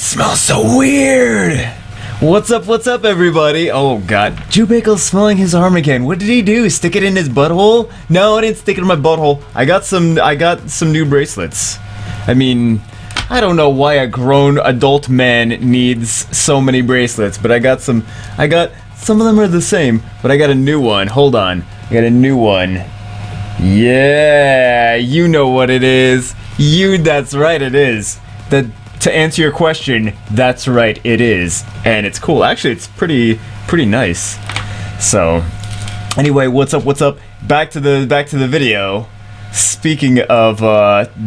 Smells so weird. What's up, everybody? Oh god, Jubakel's smelling his arm again. What did he do? Stick it in his butthole? No, I didn't stick it in my butthole. I got some new bracelets. I mean, I don't know why a grown adult man needs so many bracelets, but I got some of them are the same, but I got a new one. Hold on. I got a new one. Yeah, you know what it is. That's right, it is. To answer your question, that's right, it is. And it's cool. Actually, it's pretty nice. So, anyway, what's up? Back to the video. Speaking of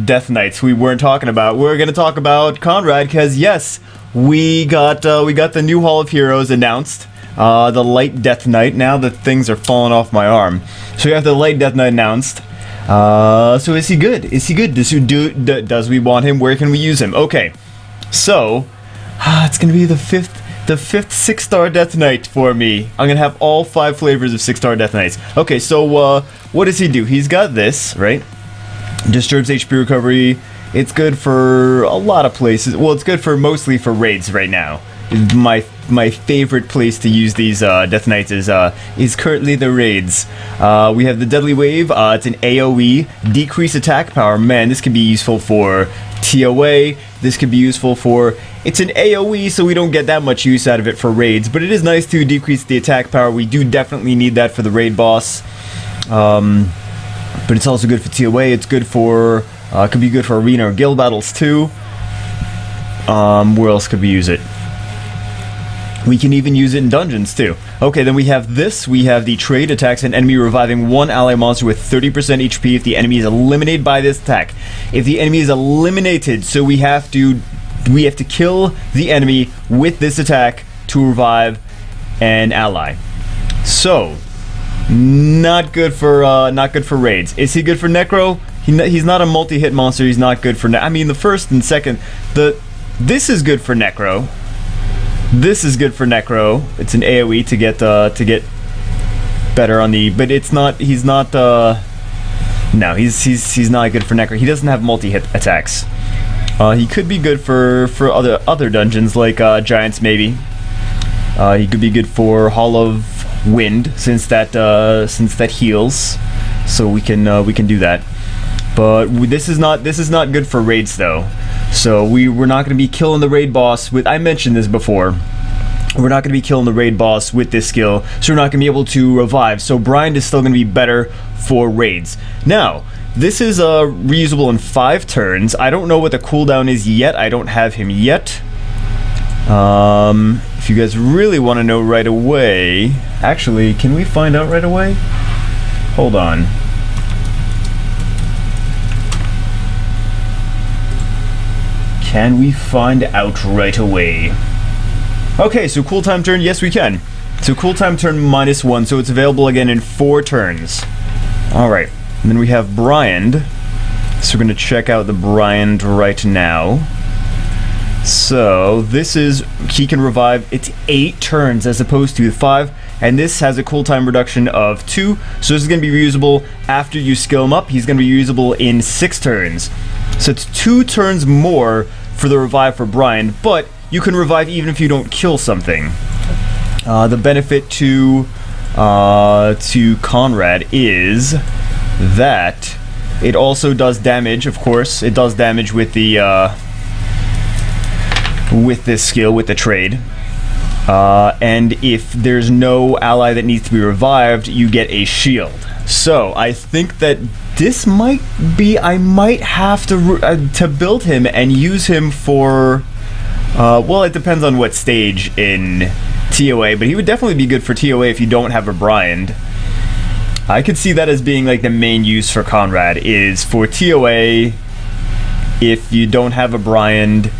Death Knights, we're going to talk about Conrad, because yes, we got the new Hall of Heroes announced. The Light Death Knight. Now the things are falling off my arm. So we have the Light Death Knight announced. So is he good? Does we want him? Where can we use him? Okay. So, it's gonna be the fifth 6-star Death Knight for me. I'm gonna have all 5 flavors of 6-star Death Knights. Okay, so what does he do? He's got this, right? Disturbs HP recovery. It's good for a lot of places. Well, it's good for mostly for raids right now. My favorite place to use these Death Knights is currently the raids. We have the Deadly Wave. It's an AoE, decrease attack power. Man, this could be useful for TOA. This could be useful for... It's an AoE, so we don't get that much use out of it for raids, but it is nice to decrease the attack power. We do definitely need that for the raid boss. But it's also good for TOA. It's good for... could be good for arena or guild battles too. Where else could we use it? We can even use it in dungeons too. Okay, then we have this. We have the trade attacks an enemy, reviving one ally monster with 30% HP if the enemy is eliminated by this attack. If the enemy is eliminated, so we have to kill the enemy with this attack to revive an ally. So, not good for raids. Is he good for Necro? He's not a multi-hit monster. He's not good for. I mean, the first and second. This is good for Necro. This is good for Necro. It's an AoE to get better on the, but it's not. He's not. No, he's not good for Necro. He doesn't have multi-hit attacks. He could be good for other dungeons like Giants maybe. He could be good for Hall of Wind since that heals, so we can do that. But this is not good for raids though. So we're not going to be killing the raid boss with... I mentioned this before. We're not going to be killing the raid boss with this skill, so we're not going to be able to revive. So Brian is still going to be better for raids. Now, this is reusable in 5 turns. I don't know what the cooldown is yet. I don't have him yet. If you guys really want to know right away... Actually, can we find out right away? Hold on. Can we find out right away? Okay, so cool time turn, yes we can. So cool time turn -1, so it's available again in 4 turns. Alright, and then we have Briand. So we're going to check out the Briand right now. So this is, he can revive, it's 8 turns as opposed to 5, and this has a cool time reduction of 2, so this is going to be reusable after you skill him up. He's going to be reusable in 6 turns. So it's 2 turns more for the revive for Brian, but you can revive even if you don't kill something. The benefit to Conrad is that it also does damage. Of course, it does damage with the with this skill, with the trade. And if there's no ally that needs to be revived, you get a shield. So I think that this might be... I might have to build him and use him for... well, it depends on what stage in TOA, but he would definitely be good for TOA if you don't have a Briand. I could see that as being like the main use for Conrad, is for TOA if you don't have a Briand.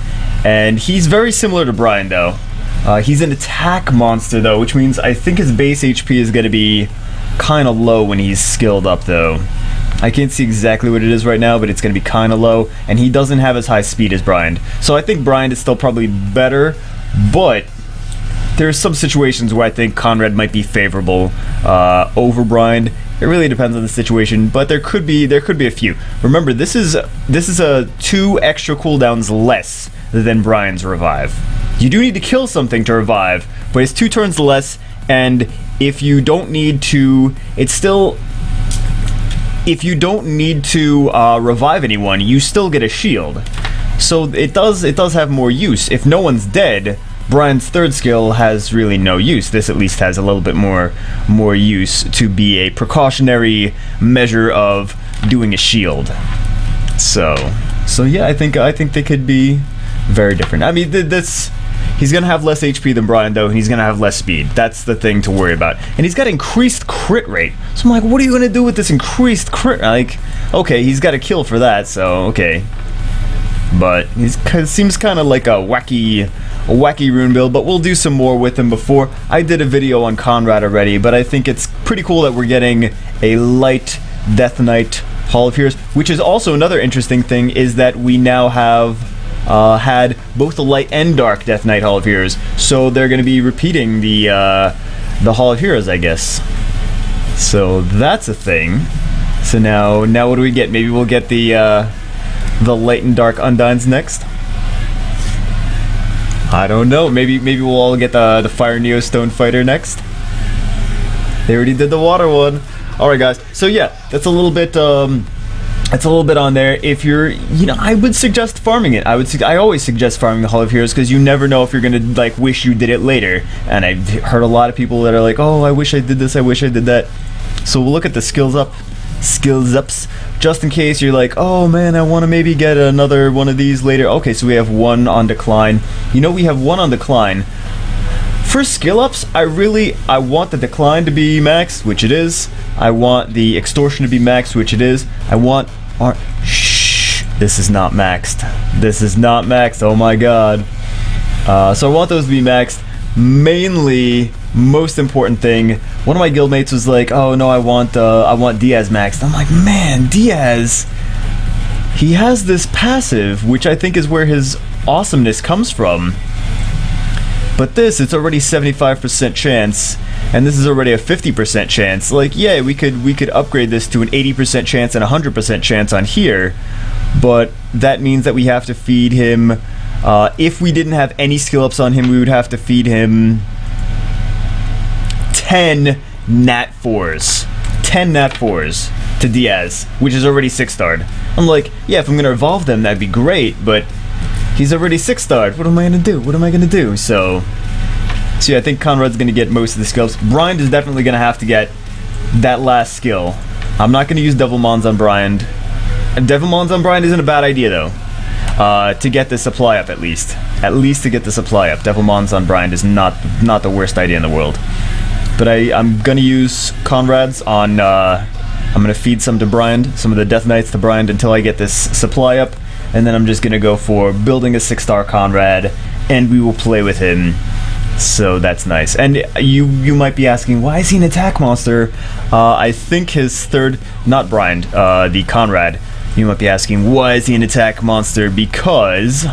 And he's very similar to Briand though. He's an attack monster though, which means I think his base HP is going to be kind of low when he's skilled up though. I can't see exactly what it is right now, but it's going to be kind of low, and he doesn't have as high speed as Briand. So I think Briand is still probably better, but there's some situations where I think Conrad might be favorable over Briand. It really depends on the situation, but there could be a few. Remember, this is a 2 extra cooldowns less than Brian's revive. You do need to kill something to revive, but it's 2 turns less, and if you don't need to, if you don't need to revive anyone, you still get a shield. So it does have more use. If no one's dead, Brian's 3rd skill has really no use. This at least has a little bit more use to be a precautionary measure of doing a shield. So yeah, I think they could be very different. I mean, he's gonna have less HP than Brian though, and he's gonna have less speed. That's the thing to worry about. And he's got increased crit rate. So I'm like, what are you gonna do with this increased crit? Like, okay, he's got a kill for that, so okay. But he seems kind of like a wacky rune build, but we'll do some more with him before. I did a video on Conrad already, but I think it's pretty cool that we're getting a light Death Knight Hall of Heroes, which is also another interesting thing, is that we now have had both the light and dark Death Knight Hall of Heroes, so they're going to be repeating the Hall of Heroes, I guess. So that's a thing. So now what do we get? Maybe we'll get the light and dark Undines next. I don't know. Maybe we'll all get the Fire Neostone Fighter next. They already did the water one. All right, guys. So yeah, that's a little bit. It's a little bit on there. If you're, I would suggest farming it. I always suggest farming the Hall of Heroes because you never know if you're gonna like wish you did it later. And I've heard a lot of people that are like, oh, I wish I did this. I wish I did that. So we'll look at the skills ups, just in case you're like, oh man, I want to maybe get another one of these later. Okay, so we have 1 on decline. We have 1 on decline. For skill ups, I want the decline to be maxed, which it is. I want the extortion to be maxed, which it is. I want this is not maxed. This is not maxed. Oh my god. So I want those to be maxed. Mainly, most important thing, one of my guildmates was like, oh no, I want Diaz maxed. I'm like, man, Diaz, he has this passive, which I think is where his awesomeness comes from. But it's already 75% chance, and this is already a 50% chance. Like, yeah, we could upgrade this to an 80% chance and 100% chance on here, but that means that we have to feed him. If we didn't have any skill ups on him, we would have to feed him 10 Nat 4s. 10 Nat 4s to Diaz, which is already 6-starred. I'm like, yeah, if I'm gonna evolve them, that'd be great, but he's already 6-starred. What am I gonna do? So yeah, I think Conrad's gonna get most of the skills. Brian is definitely gonna have to get that last skill. I'm not gonna use Devil Mons on Brian. Devil Mons on Brian isn't a bad idea though. To get the supply up at least. At least to get the supply up. Devil Mons on Brian is not the worst idea in the world. But I'm gonna use Conrad's on. I'm gonna feed some to Brian, some of the Death Knights to Brian until I get this supply up, and then I'm just gonna go for building a 6-star Conrad, and we will play with him. So that's nice. And you might be asking, why is he an attack monster? I think his third, not Brian, the Conrad. You might be asking, why is he an attack monster? Because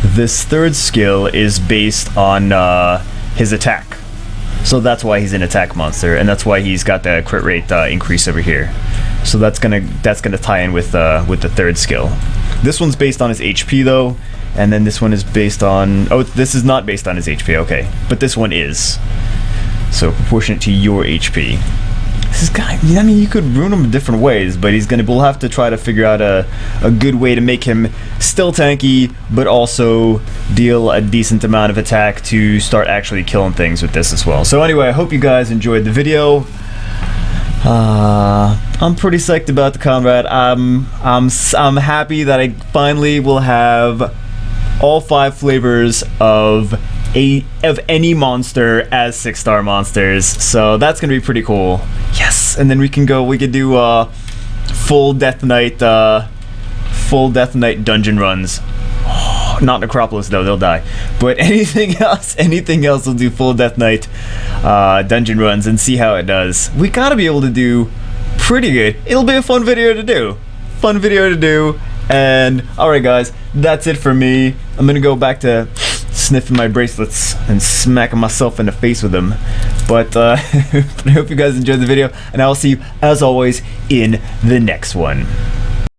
this third skill is based on his attack. So that's why he's an attack monster, and that's why he's got the crit rate increase over here. So that's gonna tie in with the third skill. This one's based on his HP though, and then this one is based on. Oh, this is not based on his HP. Okay, but this one is. So proportionate to your HP. This guy, I mean, you could ruin him in different ways, but we'll have to try to figure out a good way to make him still tanky, but also deal a decent amount of attack to start actually killing things with this as well. So anyway, I hope you guys enjoyed the video. I'm pretty psyched about the Conrad. I'm happy that I finally will have all 5 flavors of any monster as 6-star monsters, so that's gonna be pretty cool. Yes, and then we could do full Death Knight dungeon runs. Oh, not Necropolis though, they'll die. But anything else, we'll do full Death Knight dungeon runs and see how it does. We gotta be able to do pretty good. It'll be a fun video to do. And alright guys, that's it for me. I'm gonna go back to sniffing my bracelets and smacking myself in the face with them. But I hope you guys enjoyed the video, and I'll see you as always in the next one.